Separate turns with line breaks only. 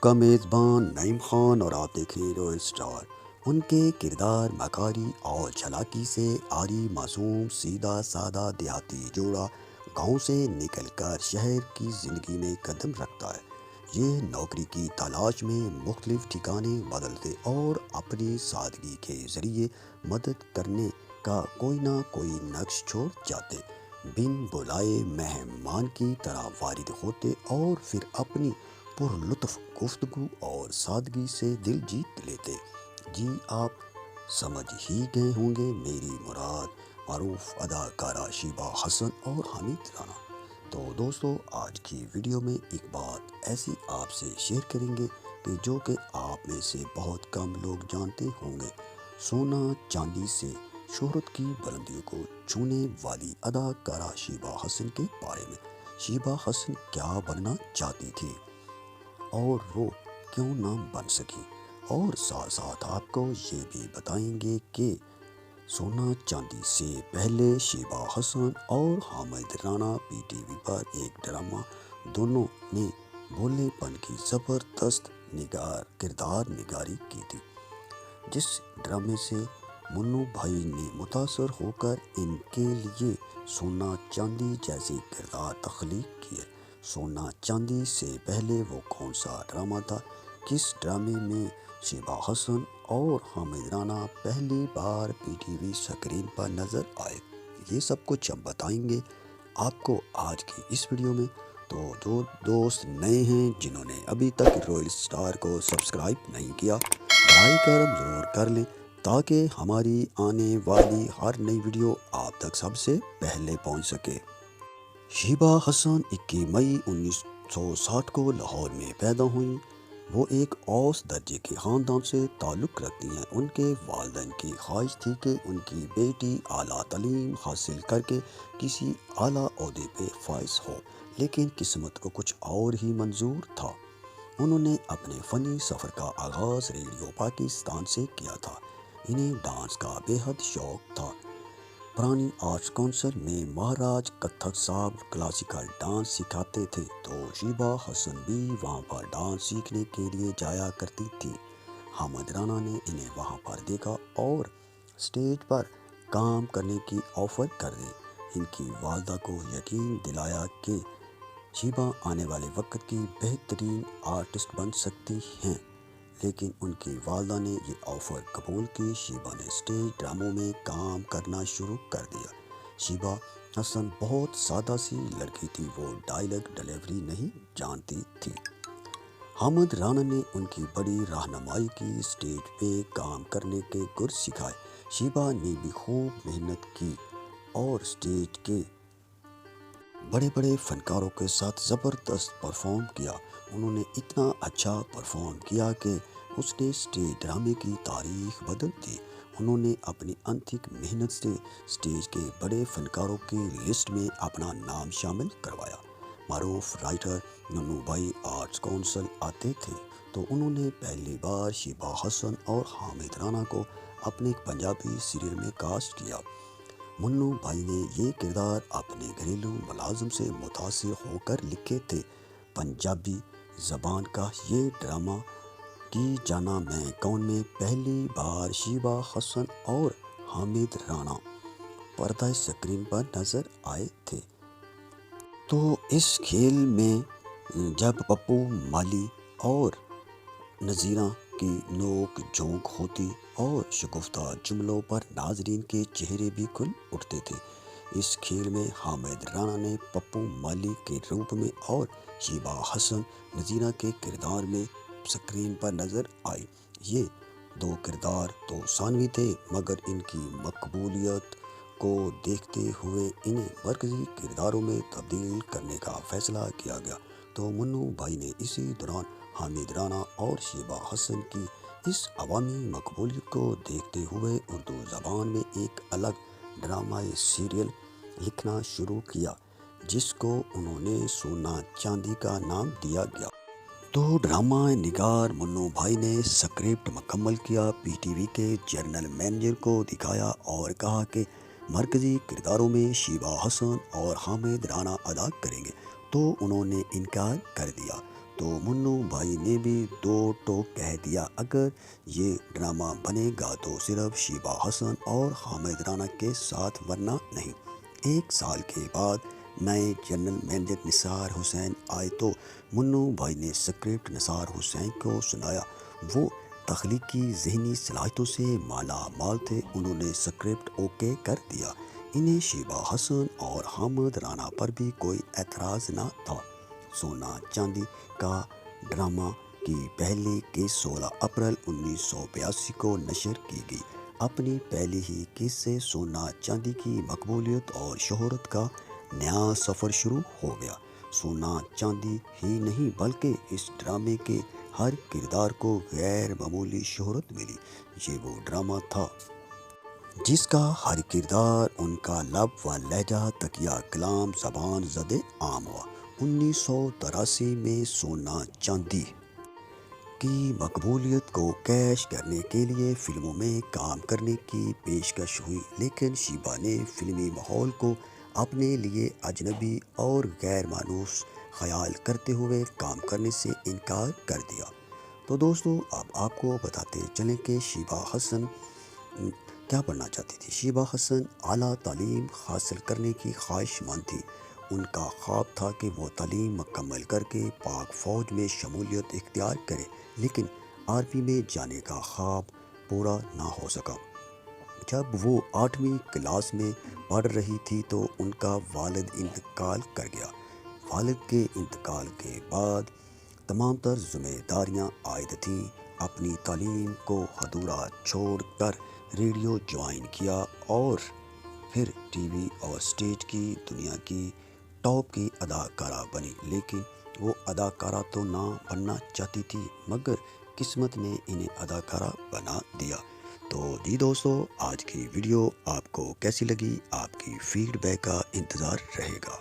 کا میزبان نعیم خان اور آپ دیکھ رہے رائل اسٹار۔ ان کے کردار مکاری اور چلاکی سے عاری معصوم سیدھا سادہ دیہاتی جوڑا گاؤں سے نکل کر شہر کی زندگی میں قدم رکھتا ہے۔ یہ نوکری کی تلاش میں مختلف ٹھکانے بدلتے اور اپنی سادگی کے ذریعے مدد کرنے کا کوئی نہ کوئی نقش چھوڑ جاتے، بن بلائے مہمان کی طرح وارد ہوتے اور پھر اپنی پر لطف گفتگو اور سادگی سے دل جیت لیتے۔ جی آپ سمجھ ہی گئے ہوں گے میری مراد معروف اداکارہ شیبہ حسن اور حامد رانا۔ تو دوستو آج کی ویڈیو میں ایک بات ایسی آپ سے شیئر کریں گے کہ جو کہ آپ میں سے بہت کم لوگ جانتے ہوں گے۔ سونا چاندی سے شہرت کی بلندیوں کو چھونے والی اداکارہ شیبہ حسن کے بارے میں۔ شیبہ حسن کیا بننا چاہتی تھی اور وہ کیوں نہ بن سکی، اور ساتھ ساتھ آپ کو یہ بھی بتائیں گے کہ سونا چاندی سے پہلے شیبہ حسن اور Hamid Rana P T V پر ایک ڈرامہ دونوں نے بولے پن کی زبردست کردار نگاری کی تھی، جس ڈرامے سے منو بھائی نے متاثر ہو کر ان کے لیے سونا چاندی جیسے کردار تخلیق کیے۔ سونا چاندی سے پہلے وہ کون سا ڈرامہ تھا، کس ڈرامے میں شیبہ حسن اور حامد رانا پہلی بار پی ٹی وی سکرین پر نظر آئے، یہ سب کچھ ہم بتائیں گے آپ کو آج کی اس ویڈیو میں۔ تو جو دوست نئے ہیں جنہوں نے ابھی تک رائل اسٹار کو سبسکرائب نہیں کیا، براہ کرم ضرور کر لیں تاکہ ہماری آنے والی ہر نئی ویڈیو آپ تک سب سے پہلے پہنچ سکے۔ شیبہ حسن 21 مئی 1960 کو لاہور میں پیدا ہوئیں۔ وہ ایک اوسط درجے کے خاندان سے تعلق رکھتی ہیں۔ ان کے والدین کی خواہش تھی کہ ان کی بیٹی اعلیٰ تعلیم حاصل کر کے کسی اعلیٰ عہدے پہ فائز ہو، لیکن قسمت کو کچھ اور ہی منظور تھا۔ انہوں نے اپنے فنی سفر کا آغاز ریڈیو پاکستان سے کیا تھا۔ انہیں ڈانس کا بے حد شوق تھا۔ پرانی آرٹس کونسل میں مہاراج کتھک صاحب کلاسیکل ڈانس سکھاتے تھے، تو شیبہ حسن بھی وہاں پر ڈانس سیکھنے کے لیے جایا کرتی تھی۔ حامد رانا نے انہیں وہاں پر دیکھا اور اسٹیج پر کام کرنے کی آفر کر دی۔ ان کی والدہ کو یقین دلایا کہ شیبہ آنے والے وقت کی بہترین آرٹسٹ بن سکتی ہیں، لیکن ان کی والدہ نے یہ آفر قبول کی۔ شیبہ نے اسٹیج ڈراموں میں کام کرنا شروع کر دیا۔ شیبہ حسن بہت سادہ سی لڑکی تھی، وہ ڈائلاگ ڈیلیوری نہیں جانتی تھی۔ حامد رانا نے ان کی بڑی رہنمائی کی، اسٹیج پہ کام کرنے کے گر سکھائے۔ شیبہ نے بھی خوب محنت کی اور اسٹیج کے بڑے بڑے فنکاروں کے ساتھ زبردست پرفارم کیا۔ انہوں نے اتنا اچھا پرفارم کیا کہ اس نے اسٹیج ڈرامے کی تاریخ بدل دی۔ انہوں نے اپنی انتھک محنت سے اسٹیج کے بڑے فنکاروں کی لسٹ میں اپنا نام شامل کروایا۔ معروف رائٹر منو بھائی آرٹس کونسل آتے تھے، تو انہوں نے پہلی بار شیبہ حسن اور حامد رانا کو اپنے پنجابی سیریل میں کاسٹ کیا۔ منو بھائی نے یہ کردار اپنے گھریلو ملازم سے متاثر ہو کر لکھے تھے۔ پنجابی زبان کا یہ ڈرامہ کی جانا میں کون میں پہلی بار شیبہ حسن اور حامد رانا پردہ سکرین پر نظر آئے تھے۔ تو اس کھیل میں جب پپو مالی اور نذیرہ کی نوک جھونک ہوتی اور شگفتہ جملوں پر ناظرین کے چہرے بھی کھل اٹھتے تھے۔ اس کھیل میں حامد رانا نے پپو مالی کے روپ میں اور شیبہ حسن نذیرہ کے کردار میں سکرین پر نظر آئی۔ یہ دو کردار تو ثانوی تھے، مگر ان کی مقبولیت کو دیکھتے ہوئے انہیں مرکزی کرداروں میں تبدیل کرنے کا فیصلہ کیا گیا۔ تو منو بھائی نے اسی دوران حامد رانا اور شیبہ حسن کی اس عوامی مقبولیت کو دیکھتے ہوئے اردو زبان میں ایک الگ ڈرامہ سیریل لکھنا شروع کیا، جس کو انہوں نے سونا چاندی کا نام دیا گیا۔ تو ڈرامہ نگار منو بھائی نے سکرپٹ مکمل کیا، پی ٹی وی کے جنرل مینیجر کو دکھایا اور کہا کہ مرکزی کرداروں میں شیبہ حسن اور حامد رانا ادا کریں گے، تو انہوں نے انکار کر دیا۔ تو منو بھائی نے بھی دو ٹوک کہہ دیا، اگر یہ ڈرامہ بنے گا تو صرف شیبہ حسن اور حامد رانا کے ساتھ، ورنہ نہیں۔ 1 سال کے بعد نئے جنرل مینیجر نثار حسین آئے تو منو بھائی نے اسکرپٹ نثار حسین کو سنایا۔ وہ تخلیقی ذہنی صلاحیتوں سے مالا مال تھے، انہوں نے اسکرپٹ اوکے کر دیا۔ انہیں شیبہ حسن اور حامد رانا پر بھی کوئی اعتراض نہ تھا۔ سونا چاندی کا ڈرامہ کی پہلی قسط 16 اپریل 1982 کو نشر کی گئی۔ اپنی پہلی ہی قسط سے سونا چاندی کی مقبولیت اور شہرت کا نیا سفر شروع ہو گیا۔ سونا چاندی ہی نہیں بلکہ اس ڈرامے کے ہر کردار کو غیر معمولی شہرت ملی۔ یہ وہ ڈرامہ تھا جس کا ہر کردار، ان کا لب و لہجہ، تکیہ کلام، زبان زد عام ہوا۔ 1983 میں سونا چاندی کی مقبولیت کو کیش کرنے کے لیے فلموں میں کام کرنے کی پیشکش ہوئی، لیکن شیبہ نے فلمی ماحول کو اپنے لیے اجنبی اور غیر مانوس خیال کرتے ہوئے کام کرنے سے انکار کر دیا۔ تو دوستو، اب آپ کو بتاتے چلیں کہ شیبہ حسن کیا بننا چاہتی تھی۔ شیبہ حسن اعلیٰ تعلیم حاصل کرنے کی خواہش مند تھی۔ ان کا خواب تھا کہ وہ تعلیم مکمل کر کے پاک فوج میں شمولیت اختیار کرے، لیکن آرمی میں جانے کا خواب پورا نہ ہو سکا۔ جب وہ 8ویں کلاس میں پڑھ رہی تھی تو ان کا والد انتقال کر گیا۔ والد کے انتقال کے بعد تمام تر ذمہ داریاں عائد تھیں۔ اپنی تعلیم کو ادھورا چھوڑ کر ریڈیو جوائن کیا اور پھر ٹی وی اور سٹیج کی دنیا کی ٹاپ کی اداکارہ بنی، لیکن وہ اداکارہ تو نہ بننا چاہتی تھی مگر قسمت نے انہیں اداکارہ بنا دیا۔ تو جی دوستو، آج کی ویڈیو آپ کو کیسی لگی؟ آپ کی فیڈ بیک کا انتظار رہے گا۔